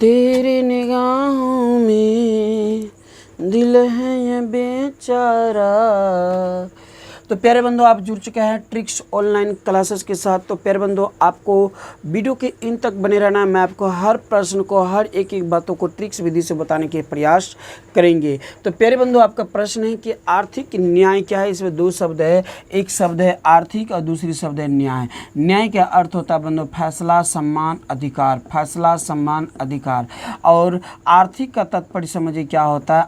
तेरी निगाहों में दिल है ये बेचारा। तो प्यारे बंधु, आप जुड़ चुके हैं ट्रिक्स ऑनलाइन क्लासेस के साथ। तो प्यारे बंधु, आपको वीडियो के इन तक बने रहना है। मैं आपको हर प्रश्न को, हर एक एक बातों को ट्रिक्स विधि से बताने के प्रयास करेंगे। तो प्यारे बंधु, आपका प्रश्न है कि आर्थिक न्याय क्या है। इसमें दो शब्द है, एक शब्द है आर्थिक और दूसरी शब्द है न्याय। न्याय का अर्थ होता है बंधु फैसला, सम्मान, अधिकार। फैसला, सम्मान, अधिकार। और आर्थिक का तात्पर्य समझिए क्या होता है।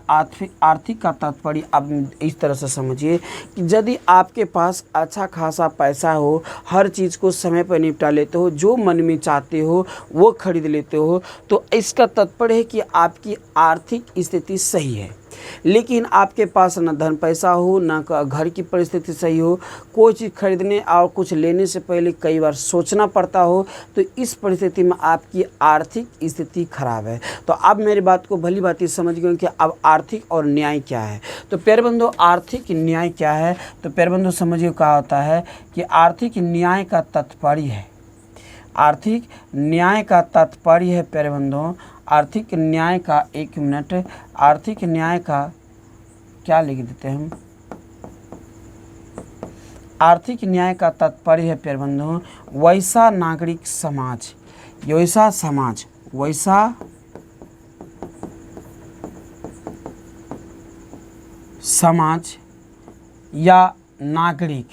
आर्थिक का तात्पर्य आप इस तरह से समझिए कि यदि आपके पास अच्छा खासा पैसा हो, हर चीज़ को समय पर निपटा लेते हो, जो मन में चाहते हो वो खरीद लेते हो, तो इसका तात्पर्य है कि आपकी आर्थिक स्थिति सही है। लेकिन आपके पास न धन पैसा हो, न घर की परिस्थिति सही हो, कोई चीज़ खरीदने और कुछ लेने से पहले कई बार सोचना पड़ता हो, तो इस परिस्थिति में आपकी आर्थिक स्थिति खराब है। तो अब मेरी बात को भली भांति समझ गए कि अब आर्थिक और न्याय क्या है। तो प्यारे बंधु, आर्थिक न्याय क्या है। तो प्यारे बंधु समझिए क्या होता है कि आर्थिक न्याय का तात्पर्य है, आर्थिक न्याय का तात्पर्य है प्यारे बंधु, आर्थिक न्याय का, एक मिनट, आर्थिक न्याय का क्या लिख देते हैं हम। आर्थिक न्याय का तात्पर्य है प्यारे बंधु वैसा नागरिक समाज, वैसा समाज, वैसा समाज या नागरिक,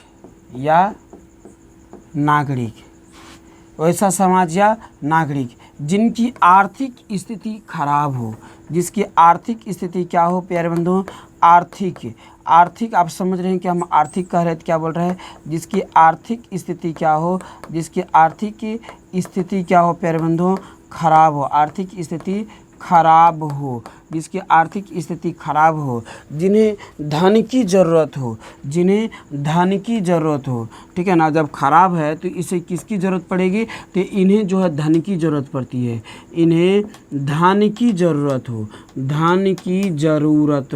वैसा समाज या नागरिक जिनकी आर्थिक स्थिति खराब हो, जिसकी आर्थिक स्थिति क्या हो प्यारे बंधु, आर्थिक आप समझ रहे हैं कि हम आर्थिक कह रहे हैं तो क्या बोल रहे हैं, जिसकी आर्थिक स्थिति क्या हो, जिसकी आर्थिक स्थिति क्या हो प्यारे बंधु, खराब हो, आर्थिक स्थिति खराब हो, जिसकी आर्थिक स्थिति खराब हो, जिन्हें धन की ज़रूरत हो, जिन्हें धन की ज़रूरत हो, ठीक है ना। जब खराब है तो इसे किसकी ज़रूरत पड़ेगी, तो इन्हें जो है धन की ज़रूरत पड़ती है, इन्हें धन की ज़रूरत हो, धन की ज़रूरत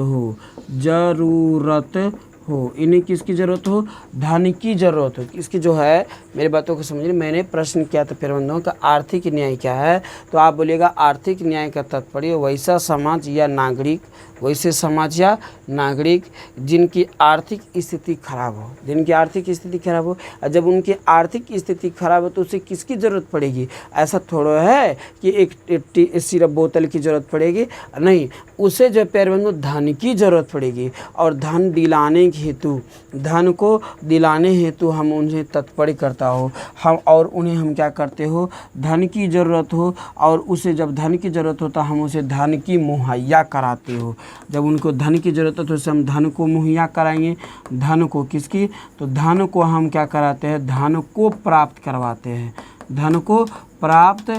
हो, इन्हें किसकी ज़रूरत हो, धन की ज़रूरत हो। इसकी जो है मेरी बातों को समझिए। मैंने प्रश्न किया था फिर बंधुओं का आर्थिक न्याय क्या है, तो आप बोलिएगा आर्थिक न्याय का तात्पर्य वैसा समाज या नागरिक, वैसे समाज या नागरिक जिनकी आर्थिक स्थिति खराब हो, जिनकी आर्थिक स्थिति खराब हो। और जब उनकी आर्थिक स्थिति खराब हो तो उसे किसकी ज़रूरत पड़ेगी, ऐसा थोड़ा है कि एक सिर्फ बोतल की ज़रूरत पड़ेगी, नहीं, उसे जो प्यारे बंधु धन की ज़रूरत पड़ेगी। और धन दिलाने हेतु, धन को दिलाने हेतु हम उन्हें तत्पर करता हो, हम और उन्हें हम क्या करते हो, धन की ज़रूरत हो, और उसे जब धन की ज़रूरत हो तो हम उसे धन की मुहैया कराते हो। जब उनको धन की ज़रूरत हो तो उसे हम धन को मुहैया कराएंगे। धन को किसकी, तो धन को हम क्या कराते हैं, धन को प्राप्त करवाते हैं, धन को प्राप्त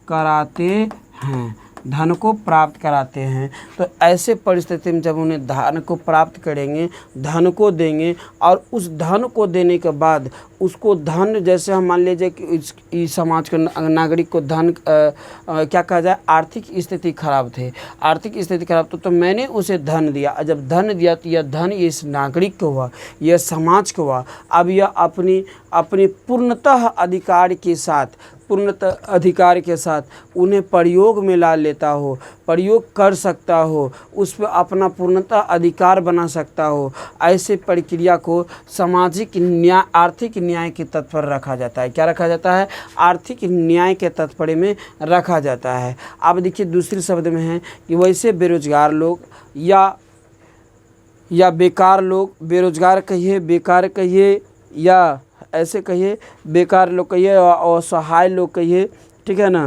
कराते हैं, धन को प्राप्त कराते हैं। तो ऐसे परिस्थिति में जब उन्हें धन को प्राप्त करेंगे, धन को देंगे, और उस धन को देने के बाद उसको धन, जैसे हम मान लीजिए कि इस समाज के नागरिक को धन क्या कहा जाए, आर्थिक स्थिति खराब थे, आर्थिक स्थिति खराब तो मैंने उसे धन दिया। और जब धन दिया तो यह धन इस नागरिक को हुआ, यह समाज को हुआ। अब यह अपनी पूर्णतः अधिकार के साथ, पूर्णतः अधिकार के साथ उन्हें प्रयोग में ला लेता हो, प्रयोग कर सकता हो, उस पर अपना पूर्णतः अधिकार बना सकता हो। ऐसे प्रक्रिया को सामाजिक न्याय, आर्थिक न्याय के तत्पर रखा जाता है। क्या रखा जाता है, आर्थिक न्याय के तात्पर्य में रखा जाता है। अब देखिए दूसरे शब्द में है कि वैसे बेरोजगार लोग या बेकार लोग, बेरोजगार कहिए, बेकार कहिए, या ऐसे कहिए, बेकार लोग कहिए, असहाय लोग कहिए, ठीक है ना,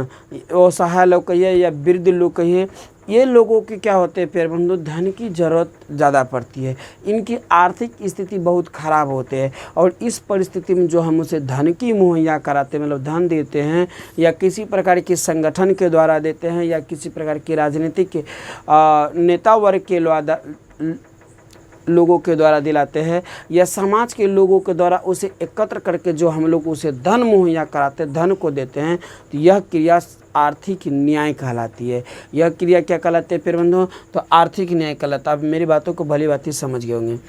असहाय लोग कहिए या वृद्ध लोग कहिए, ये लोगों की क्या होते हैं प्यारे बंधु, धन की ज़रूरत ज़्यादा पड़ती है, इनकी आर्थिक स्थिति बहुत ख़राब होते हैं। और इस परिस्थिति में जो हम उसे धन की मुहैया कराते हैं, मतलब धन देते हैं, या किसी प्रकार के संगठन के द्वारा देते हैं, या किसी प्रकार के राजनीतिक नेता वर्ग के लोगों के द्वारा दिलाते हैं, या समाज के लोगों के द्वारा उसे एकत्र करके जो हम लोग उसे धन मुहैया कराते हैं, धन को देते हैं, तो यह क्रिया आर्थिक न्याय कहलाती है। यह क्रिया क्या कहलाती है फिर बंधुओं, तो आर्थिक न्याय कहलाता है। अब मेरी बातों को भली भांति समझ गए होंगे।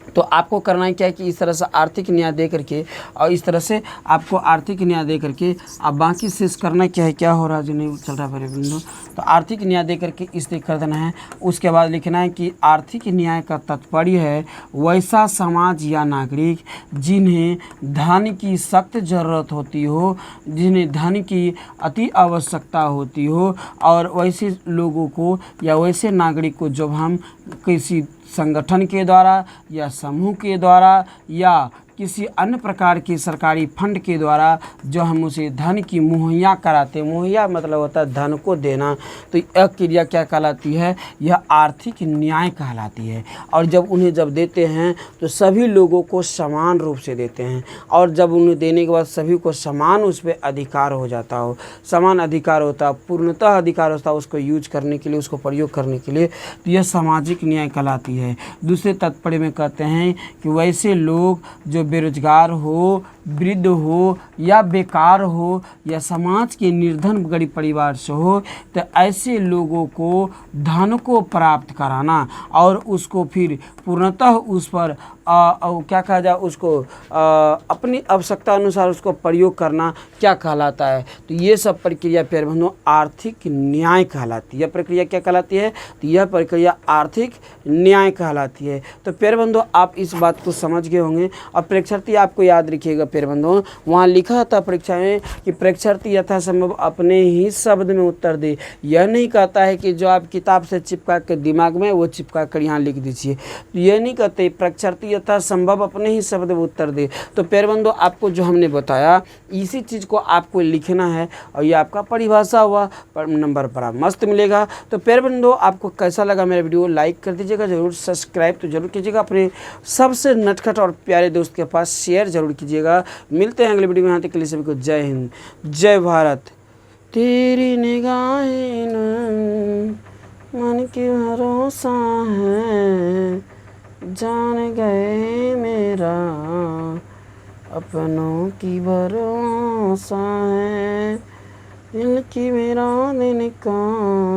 तो आपको करना है क्या है कि इस तरह से आर्थिक न्याय दे करके, और इस तरह से आपको आर्थिक न्याय दे करके अब बाकी शेष करना क्या है, क्या हो रहा है जो नहीं चल रहा है मेरे बिंदु, तो आर्थिक न्याय दे करके इसलिए कर देना है। उसके बाद लिखना है कि आर्थिक न्याय का तात्पर्य है वैसा समाज या नागरिक जिन्हें धन की सख्त ज़रूरत होती हो, जिन्हें धन की अति आवश्यकता होती हो, और वैसे लोगों को या वैसे नागरिक को जब हम किसी संगठन के द्वारा या समूह के द्वारा या किसी अन्य प्रकार की सरकारी फंड के द्वारा जो हम उसे धन की मुहैया कराते, मुहैया मतलब होता है धन को देना, तो यह क्रिया क्या कहलाती है, यह आर्थिक न्याय कहलाती है। और जब उन्हें जब देते हैं तो सभी लोगों को समान रूप से देते हैं, और जब उन्हें देने के बाद सभी को समान उस पर अधिकार हो जाता हो, समान अधिकार होता, पूर्णतः अधिकार होता उसको यूज करने के लिए, उसको प्रयोग करने के लिए, तो यह सामाजिक न्याय कहलाती है। दूसरे तात्पर्य में कहते हैं कि वैसे लोग जो बेरोजगार हो, वृद्ध हो या बेकार हो या समाज के निर्धन गरीब परिवार से हो, तो ऐसे लोगों को धन को प्राप्त कराना और उसको फिर पूर्णतः उस पर क्या कहा जाए, उसको अपनी आवश्यकता अनुसार उसको प्रयोग करना क्या कहलाता है, तो ये सब प्रक्रिया प्यारे बंधुओं आर्थिक न्याय कहलाती है। यह प्रक्रिया क्या कहलाती है, तो यह प्रक्रिया आर्थिक न्याय कहलाती है। तो प्यारे बंधुओं आप इस बात को समझ गए होंगे। और परीक्षार्थी आपको याद रखिएगा प्यारे बंधुओं, वहाँ लिखा था परीक्षा में कि परीक्षार्थी यथासंभव अपने ही शब्द में उत्तर दे। यह नहीं कहता है कि जो आप किताब से चिपका कर दिमाग में वो चिपका कर यहाँ लिख दीजिए, तो यह नहीं कहते, परीक्षार्थी यथासंभव अपने ही शब्द में उत्तर दे। तो प्यारे बंधुओं आपको जो हमने बताया इसी चीज़ को आपको लिखना है, और ये आपका परिभाषा हुआ पर नंबर बड़ा मस्त मिलेगा। तो प्यारे बंधुओं आपको कैसा लगा मेरा वीडियो, लाइक कर दीजिएगा, जरूर सब्सक्राइब तो जरूर कीजिएगा, अपने सबसे नटखट और प्यारे दोस्त के पास शेयर जरूर कीजिएगा। मिलते हैं अगले वीडियो में, यहाँ तक के लिए सभी को जय हिंद, जय भारत। तेरी निगाहें मन की भरोसा है, जान गए मेरा अपनों की भरोसा है, दिल की मेरा दिन का